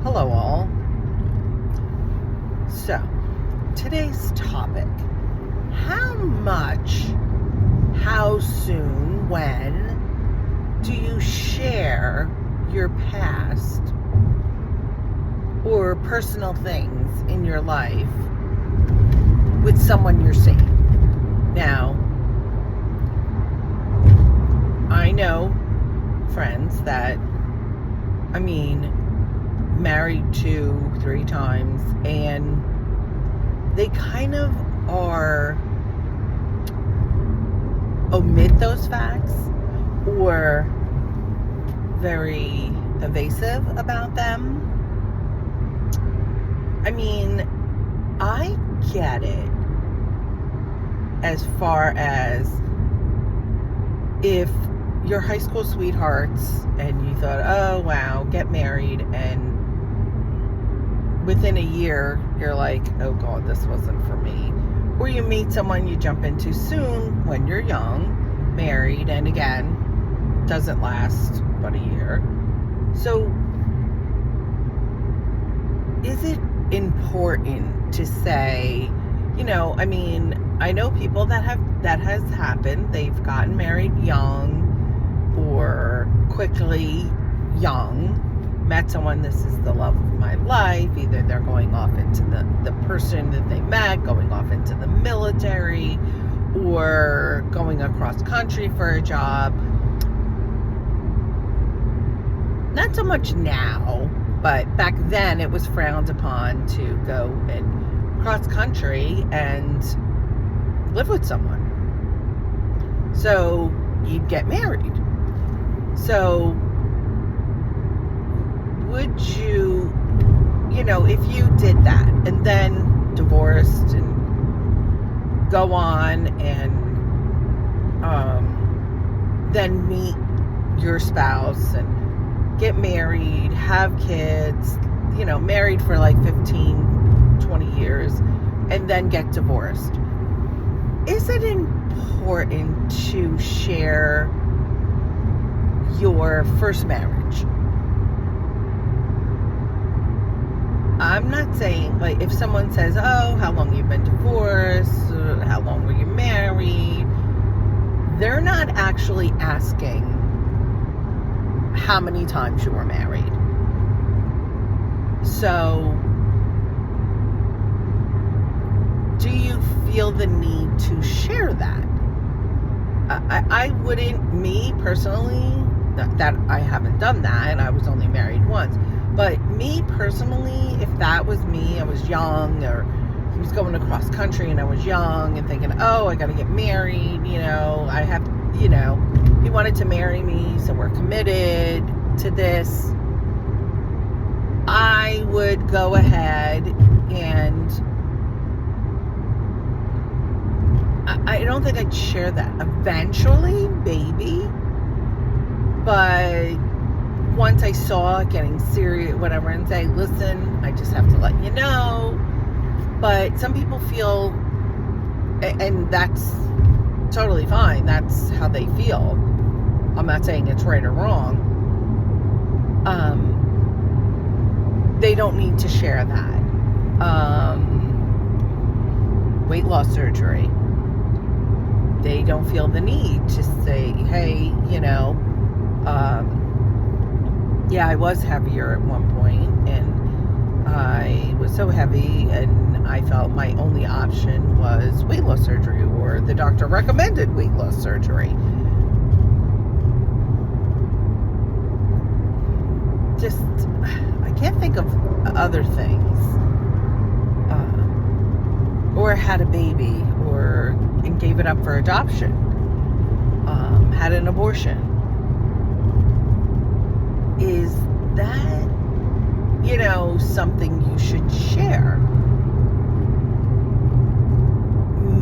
Hello, all. So, today's topic: how much, how soon, when do you share your past or personal things in your life with someone you're seeing? Now, I know friends that, married 2-3 times, and they kind of omit those facts or very evasive about them. I get it as far as if you're high school sweethearts and you thought, oh wow, get married, and within a year you're like, oh god, this wasn't for me. Or you meet someone you jump into soon when you're young, married, and again, doesn't last but a year. So is it important to say, I know people that has happened. They've gotten married young or quickly young, met someone, this is the love of my life. Either they're going off into the person that they met, going off into the military, or going across country for a job. Not so much now, but back then it was frowned upon to go and cross country and live with someone. So you'd get married. So would you, if you did that and then divorced and go on and then meet your spouse and get married, have kids, married for like 15, 20 years, and then get divorced, is it important to share your first marriage? I'm not saying, like, if someone says, oh, how long you've been divorced, how long were you married, they're not actually asking how many times you were married. So, do you feel the need to share that? I wouldn't, me personally, that I haven't done that, and I was only married once. But me personally, if that was me, I was young, or he was going across country and I was young and thinking, oh, I got to get married, I have, he wanted to marry me, so we're committed to this. I would go ahead and I don't think I'd share that. Eventually, maybe. But once I saw it getting serious, whatever, and say, listen, I just have to let you know. But some people feel, and that's totally fine, that's how they feel. I'm not saying it's right or wrong. They don't need to share that. Weight loss surgery. They don't feel the need to say, hey, yeah, I was heavier at one point, and I was so heavy, and I felt my only option was weight loss surgery, or the doctor recommended weight loss surgery. Just, I can't think of other things. Or had a baby, and gave it up for adoption. Had an abortion. Is that, something you should share?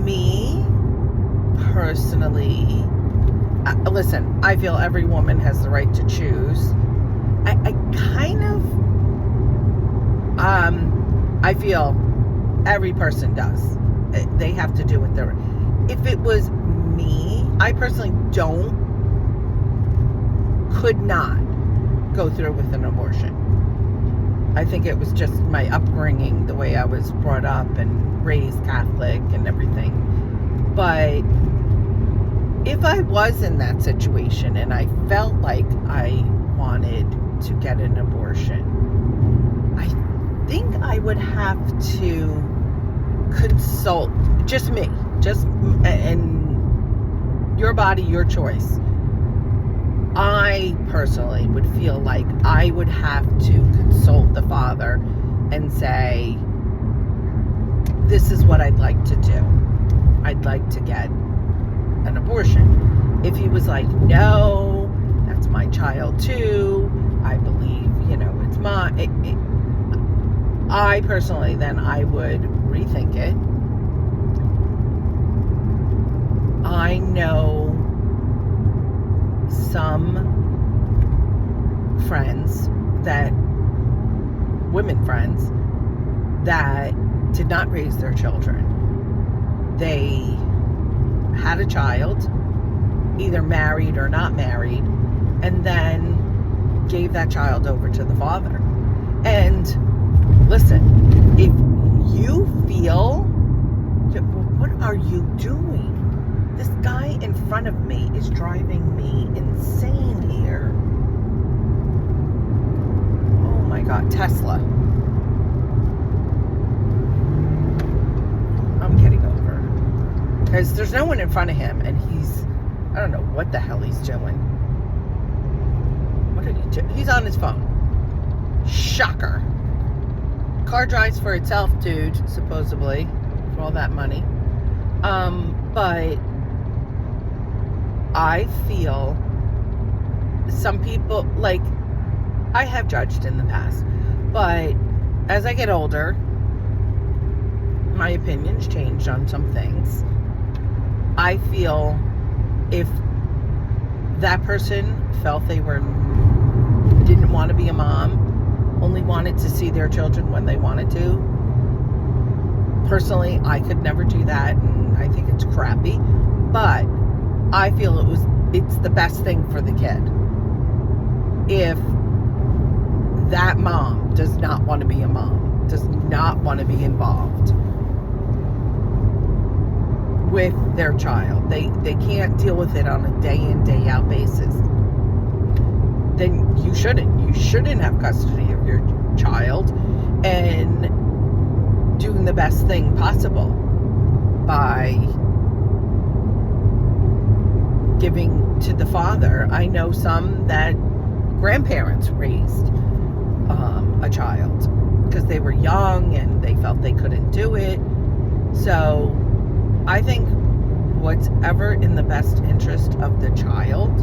Me, personally, listen, I feel every woman has the right to choose. I feel every person does. They have to do what they're... If it was me, I personally could not go through with an abortion. I think it was just my upbringing, the way I was brought up and raised Catholic and everything. But if I was in that situation and I felt like I wanted to get an abortion, I think I would have to consult, just me, and your body, your choice. I personally would feel like I would have to consult the father and say, this is what I'd like to do. I'd like to get an abortion. If he was like, no, that's my child too, I believe, it's mine. I personally, then I would rethink it. I know some friends women friends that did not raise their children. They had a child, either married or not married, and then gave that child over to the father. And listen, if you feel, what are you doing? This guy in front of me is driving me insane here. Oh my God, Tesla. I'm getting over. Because there's no one in front of him, and I don't know what the hell he's doing. What are you doing? He's on his phone. Shocker. Car drives for itself, dude, supposedly, for all that money. But I feel some people, like, I have judged in the past, but as I get older, my opinions changed on some things. I feel if that person felt they didn't want to be a mom, only wanted to see their children when they wanted to, personally, I could never do that, and I think it's crappy, but I feel it's the best thing for the kid. If that mom does not want to be a mom, does not want to be involved with their child, they can't deal with it on a day in, day out basis, then you shouldn't have custody of your child, and doing the best thing possible by giving to the father. I know some that grandparents raised a child because they were young and they felt they couldn't do it. So I think what's ever in the best interest of the child,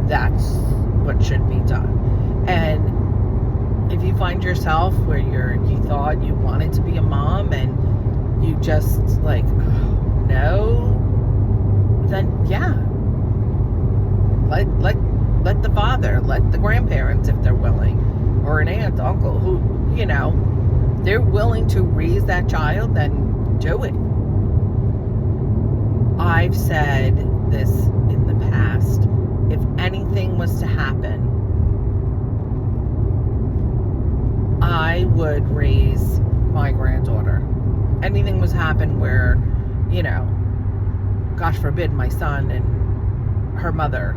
that's what should be done. And if you find yourself where you thought you wanted to be a mom and you just like, oh, no, then yeah, let the father, let the grandparents, if they're willing, or an aunt, uncle, who, they're willing to raise that child, then do it. I've said this in the past. If anything was to happen, I would raise my granddaughter. Anything was to happen where, gosh forbid, my son and her mother,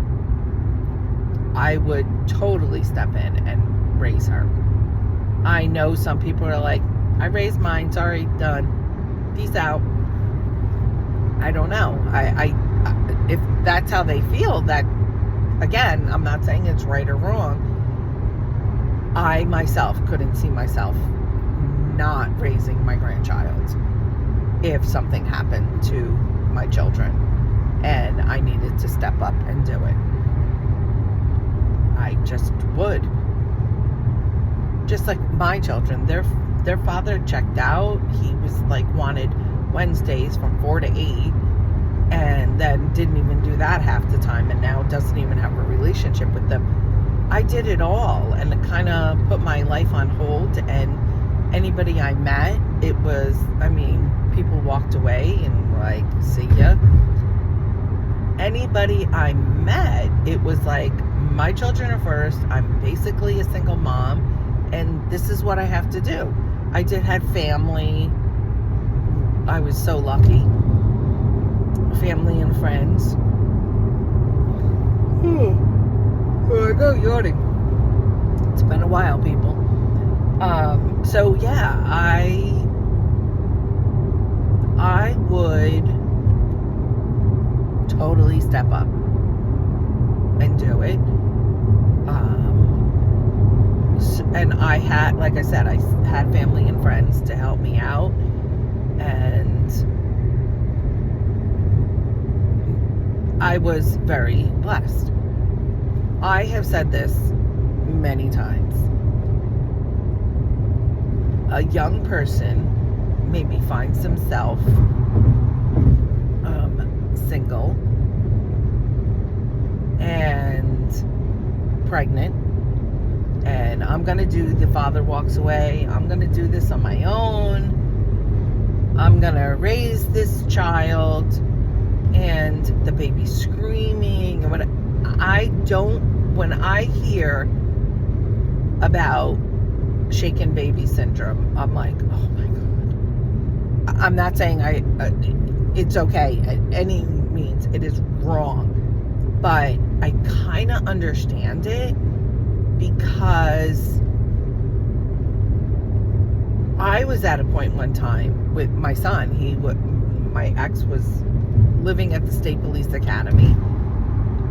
I would totally step in and raise her. I know some people are like, I raised mine, sorry, done, peace out. I don't know. I if that's how they feel, that, again, I'm not saying it's right or wrong. I myself couldn't see myself not raising my grandchild if something happened to my children and I needed to step up and do it. I just would. Just like my children, their father checked out. He was like, wanted Wednesdays from 4 to 8, and then didn't even do that half the time, and now doesn't even have a relationship with them. I did it all, and it kind of put my life on hold. And anybody I met, it was, people walked away and like, see ya. Anybody I met, it was like, my children are first, I'm basically a single mom, and this is what I have to do. I did have family. I was so lucky. Family and friends. Oh, I go yawning. It's been a while, people. So yeah, I would totally step up and do it. And I had, like I said, I had family and friends to help me out, and I was very blessed. I have said this many times. A young person maybe finds himself single and pregnant, and I'm gonna do, the father walks away, I'm gonna do this on my own, I'm gonna raise this child, and the baby's screaming, and when I hear about shaken baby syndrome, I'm like, oh my God. I'm not saying it's okay at any means, it is wrong, but I kind of understand it, because I was at a point one time with my son. My ex was living at the State Police Academy,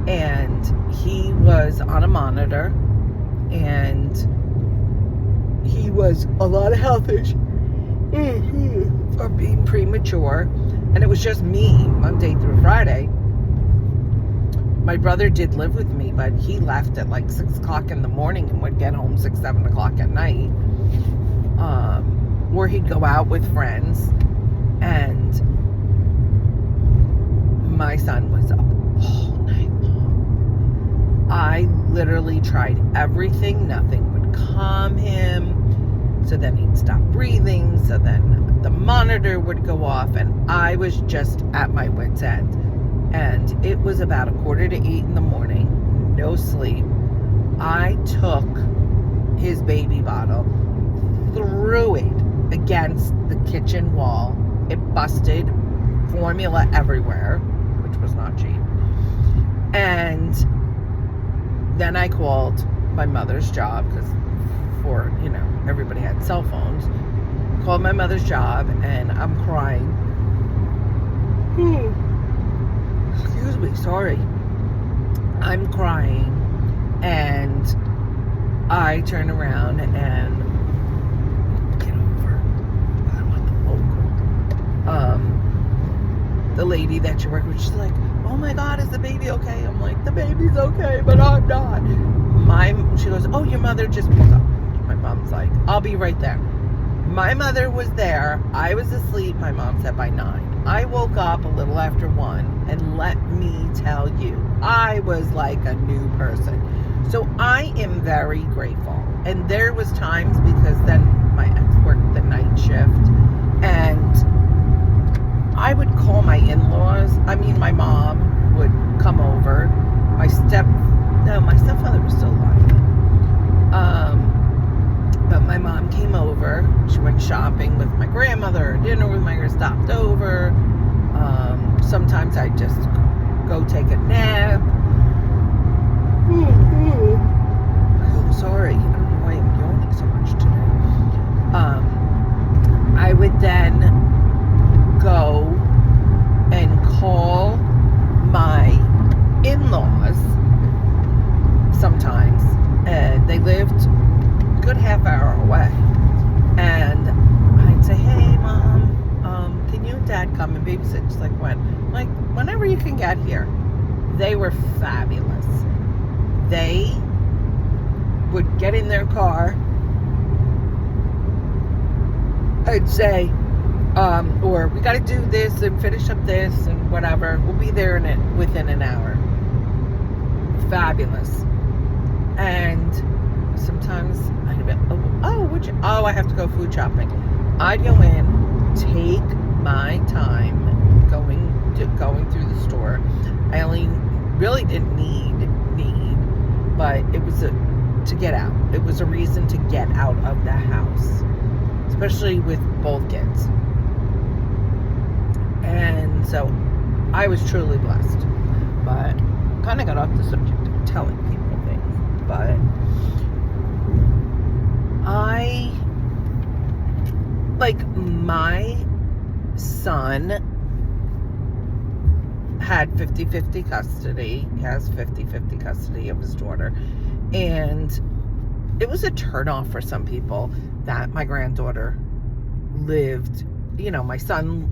and he was on a monitor, and he was a lot of health issues for being premature, and it was just me Monday through Friday. My brother did live with me, but he left at like 6 o'clock in the morning and would get home 6, 7 o'clock at night. Or he'd go out with friends, and my son was up all night long. I literally tried everything. Nothing would calm him. So then he'd stop breathing. So then the monitor would go off, and I was just at my wit's end. And it was about 7:45 in the morning, no sleep. I took his baby bottle, threw it against the kitchen wall. It busted, formula everywhere, which was not cheap. And then I called my mother's job, because everybody had cell phones. Called my mother's job, and I'm crying. Excuse me, sorry. I'm crying, and I turn around and get over. I want the local. The lady that you work with, she's like, "Oh my God, is the baby okay?" I'm like, "The baby's okay, but I'm not." She goes, "Oh, your mother just pulled up." My mom's like, "I'll be right there." My mother was there. I was asleep. My mom said by 9. I woke up a little after 1, and let me tell you, I was like a new person. So I am very grateful. And there was times, because then my ex worked the night shift, and I would call my in-laws. I mean, my mom would come over. My stepfather was still alive. But my mom came over. She went shopping with my grandmother, dinner with my grandmother, stopped over. Sometimes I'd just go take a nap. I'm sorry. I don't know why I'm yawning so much today. I would then go and call my in-laws sometimes, and they lived a good half hour away, and I'd say, "Hey Mom, can you and Dad come and babysit?" She's like, "When?" I'm like, "Whenever you can get here." They were fabulous. They would get in their car, I'd say, or "We got to do this and finish up this and whatever. We'll be there within an hour." Fabulous. And sometimes I'd be, I have to go food shopping. I'd go in, take my time going through the store. I only really didn't need, but it was to get out. It was a reason to get out of the house, especially with both kids. And so I was truly blessed. But kind of got off the subject of telling people things. But my son had 50-50 custody, has 50-50 custody of his daughter. And it was a turnoff for some people that my granddaughter lived, my son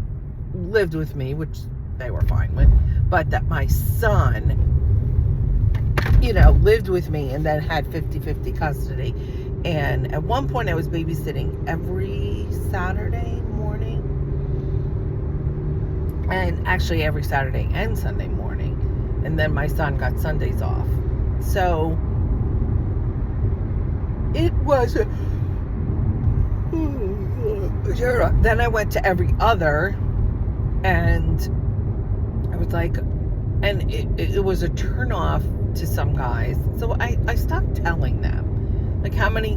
lived with me, which they were fine with, but that my son, lived with me and then had 50-50 custody. And at one point I was babysitting every Saturday morning, and actually every Saturday and Sunday morning, and then my son got Sundays off. So it was then I went to every other, and I was like, and it was a turn off to some guys. So I stopped telling them, like, how many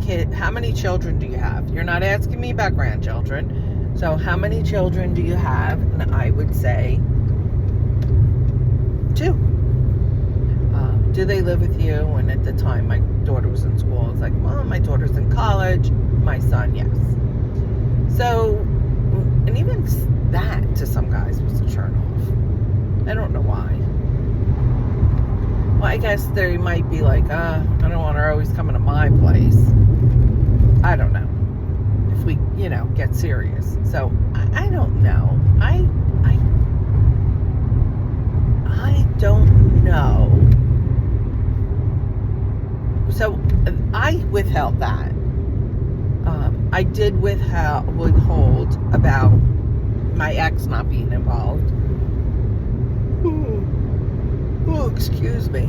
children do you have? You're not asking me about grandchildren. So how many children do you have? And I would say 2. Do they live with you? And at the time my daughter was in school. I was like, Mom, my daughter's in college. My son, yes. So, and even that to some guys was a turn off. I don't know why. Well, I guess they might be like, I don't want her always coming to my place. I don't know. If we, get serious. So, I don't know. I don't know. So, I withheld that. I did withhold about my ex not being involved. Oh, excuse me.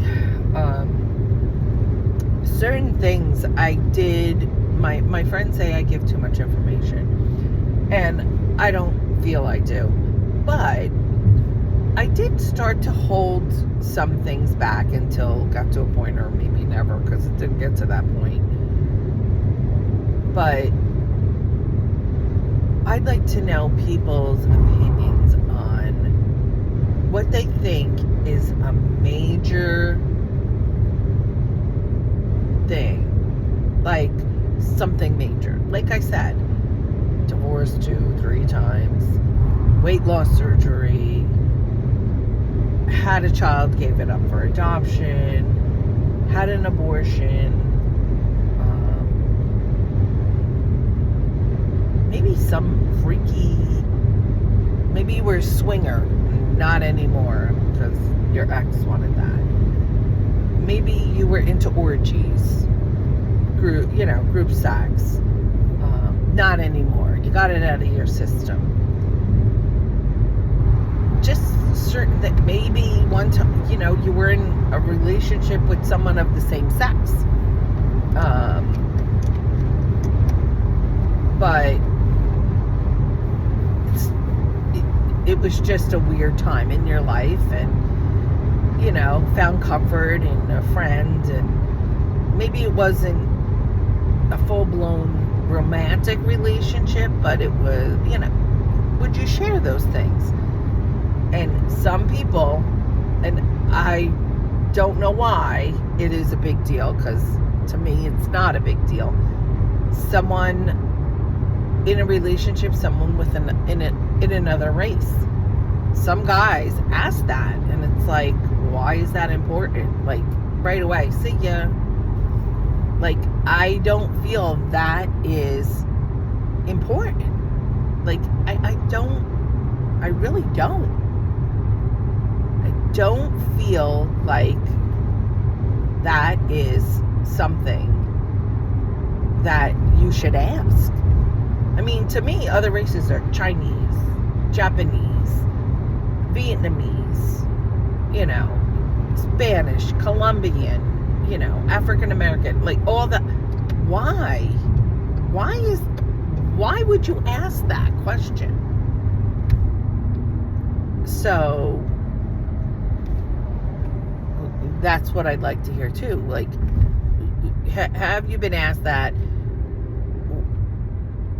Certain things I did, my friends say I give too much information, and I don't feel I do. But I did start to hold some things back until it got to a point, or maybe never, because it didn't get to that point. But I'd like to know people's opinions on what they think is a major thing. Like, something major. Like I said, divorced 2-3 times, weight loss surgery, had a child, gave it up for adoption, had an abortion, maybe some freaky, maybe you were a swinger, not anymore because your ex wanted that. Maybe you were into orgies, group sex, not anymore. You got it out of your system. Just certain that maybe one time, you were in a relationship with someone of the same sex. But it was just a weird time in your life, and found comfort in a friend, and maybe it wasn't a full-blown romantic relationship, but it was, would you share those things? And some people, and I don't know why it is a big deal, because to me it's not a big deal. Someone in a relationship, someone with in another race. Some guys ask that, and it's like, why is that important? Like, right away, see ya. Like, I don't feel that is important. Like, I really don't. I don't feel like that is something that you should ask. I mean, to me, other races are Chinese, Japanese, Vietnamese, Spanish, Colombian, African American, like all that. Why would you ask that question? So that's what I'd like to hear too. Like, have you been asked that?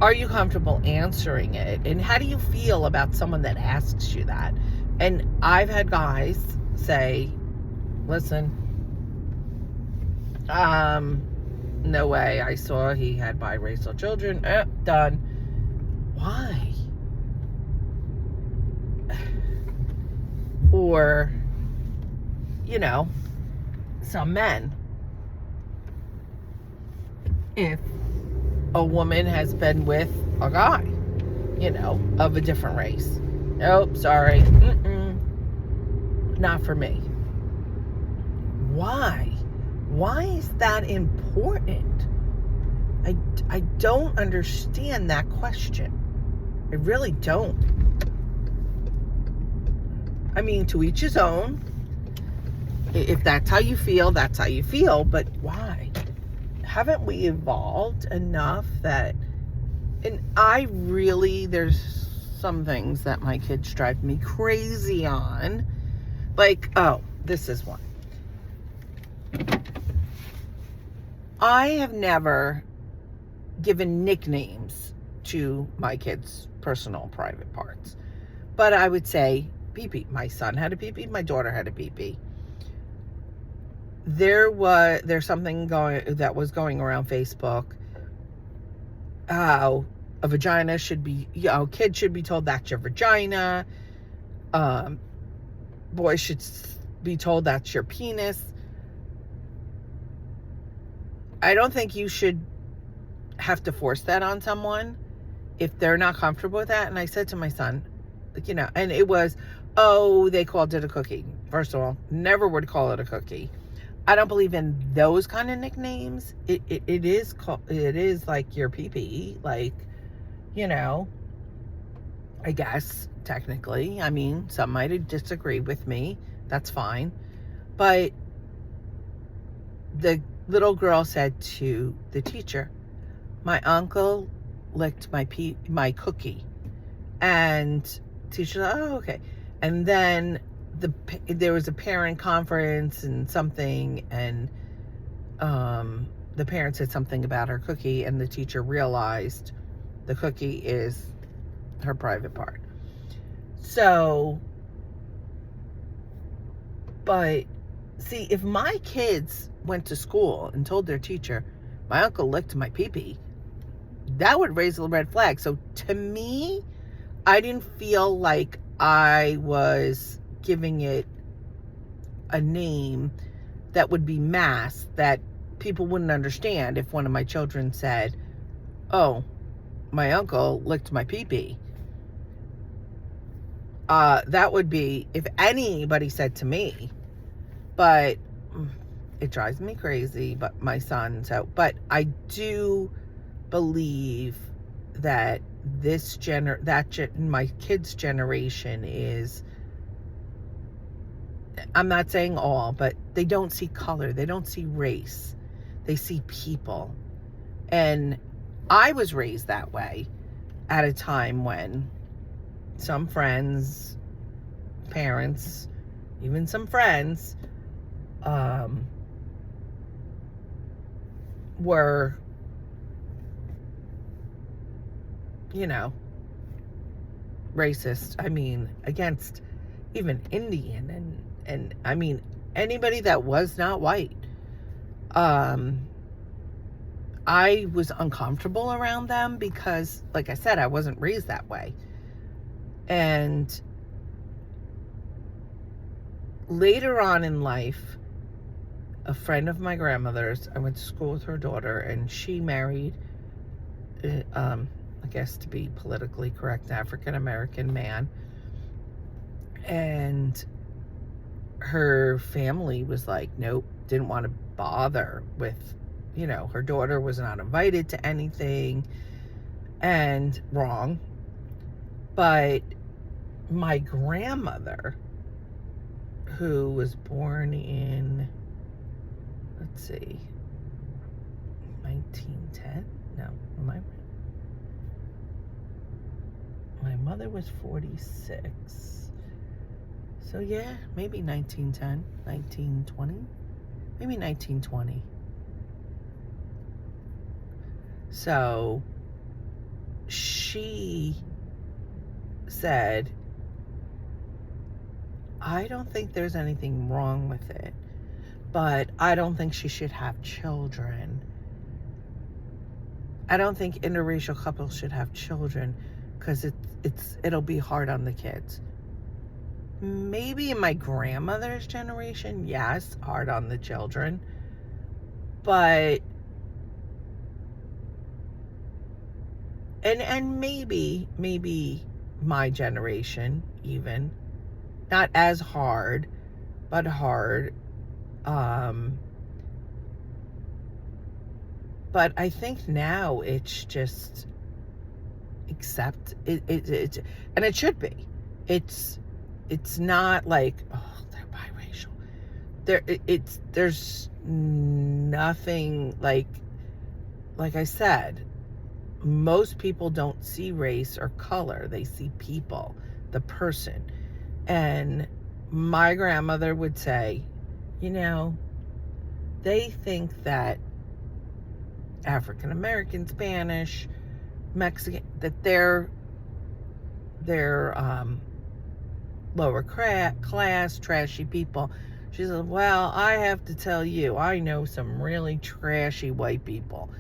Are you comfortable answering it? And how do you feel about someone that asks you that? And I've had guys say, listen, no way, I saw he had biracial children. Done. Why? Or, some men. If a woman has been with a guy, of a different race. Nope, sorry. Not for me. Why? Why is that important? I don't understand that question. I really don't. I mean, to each his own. If that's how you feel, that's how you feel. But why? Haven't we evolved enough that... And there's some things that my kids drive me crazy on. Like, this is one. I have never given nicknames to my kids' personal private parts. But I would say pee-pee. My son had a pee-pee. My daughter had a pee-pee. There's something that was going around Facebook. How a vagina should be, kids should be told that's your vagina. Boys should be told that's your penis. I don't think you should have to force that on someone if they're not comfortable with that. And I said to my son, and it was, they called it a cookie. First of all, never would call it a cookie. I don't believe in those kind of nicknames. It is like your pee-pee, like, I guess technically. I mean, some might disagree with me. That's fine. But the little girl said to the teacher, my uncle licked my cookie. And teacher said, okay. And then there was a parent conference and something, and the parent said something about her cookie, and the teacher realized the cookie is her private part. So, but see, if my kids went to school and told their teacher, my uncle licked my pee-pee, that would raise a red flag. So to me, I didn't feel like I was giving it a name that would be masked, that people wouldn't understand if one of my children said, my uncle licked my pee-pee. That would be if anybody said to me. But it drives me crazy, but my son, but I do believe that my kids' generation is, I'm not saying all, but they don't see color, they don't see race, they see people. And I was raised that way at a time when some friends, parents, even some friends, were, racist. I mean, against even Indian and I mean, anybody that was not white. I was uncomfortable around them because, like I said, I wasn't raised that way. And later on in life, a friend of my grandmother's, I went to school with her daughter, and she married, I guess to be politically correct, African-American man. And her family was like, nope, didn't want to bother with, her daughter was not invited to anything, and wrong. But my grandmother, who was born in, let's see, 1910? No, am I right? My mother was 46. So yeah, maybe 1910, 1920, maybe 1920. So she said, I don't think there's anything wrong with it, but I don't think she should have children. I don't think interracial couples should have children because it'll be hard on the kids. Maybe in my grandmother's generation, yes, hard on the children, but and maybe my generation even, not as hard, but hard. But I think now it's just accept it, and it should be. It's not like, oh, they're biracial. There's nothing like I said, most people don't see race or color. They see people, the person. And my grandmother would say, they think that African American, Spanish, Mexican, that they're lower class, trashy people. She said, well, I have to tell you, I know some really trashy white people.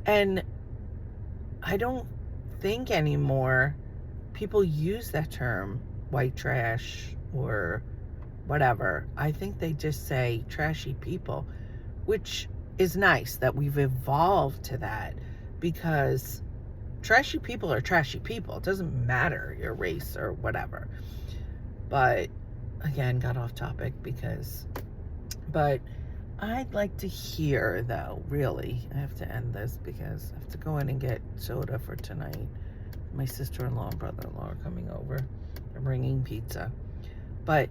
And I don't think anymore people use that term, white trash or whatever. I think they just say trashy people, which is nice that we've evolved to that, because trashy people are trashy people. It doesn't matter your race or whatever. But again, got off topic but I'd like to hear, though, really, I have to end this because I have to go in and get soda for tonight. My sister-in-law and brother-in-law are coming over. They're bringing pizza. But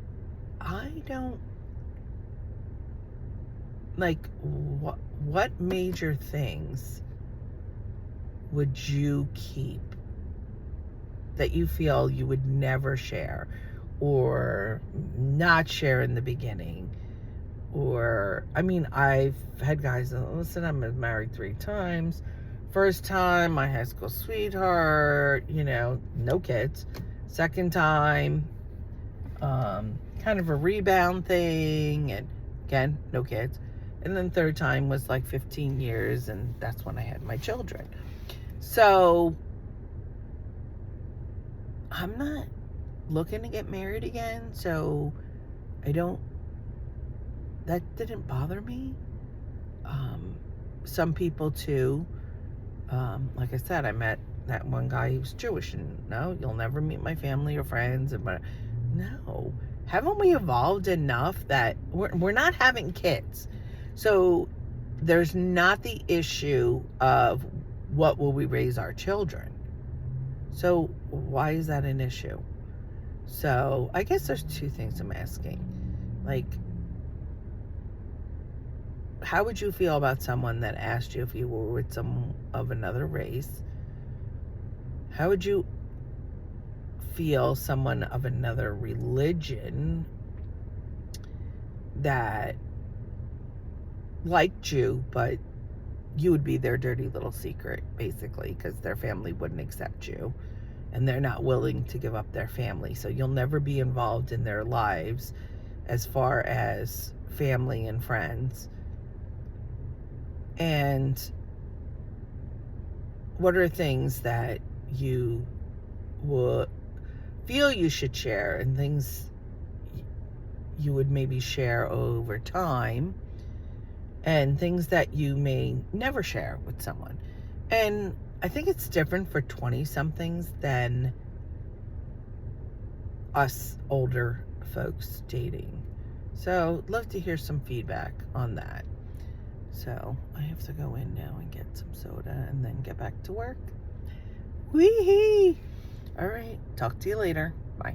I don't, like, what major things would you keep that you feel you would never share or not share in the beginning? Or, I mean, I've had guys, listen, I'm married 3 times. First time, my high school sweetheart, no kids. Second time, kind of a rebound thing, and again, no kids. And then third time was like 15 years, and that's when I had my children. So I'm not looking to get married again, so that didn't bother me. Some people too, like I said, I met that one guy, he was Jewish, and no, you'll never meet my family or friends. But no, haven't we evolved enough that we're not having kids? So there's not the issue of what will we raise our children. So why is that an issue? So I guess there's 2 things I'm asking. Like, how would you feel about someone that asked you if you were with someone of another race? How would you feel someone of another religion that liked you, but you would be their dirty little secret, basically, because their family wouldn't accept you and they're not willing to give up their family. So you'll never be involved in their lives as far as family and friends. And what are things that you would feel you should share, and things you would maybe share over time, and things that you may never share with someone? And I think it's different for 20-somethings than us older folks dating. So love to hear some feedback on that. So I have to go in now and get some soda and then get back to work. Wee-hee! All right, talk to you later. Bye.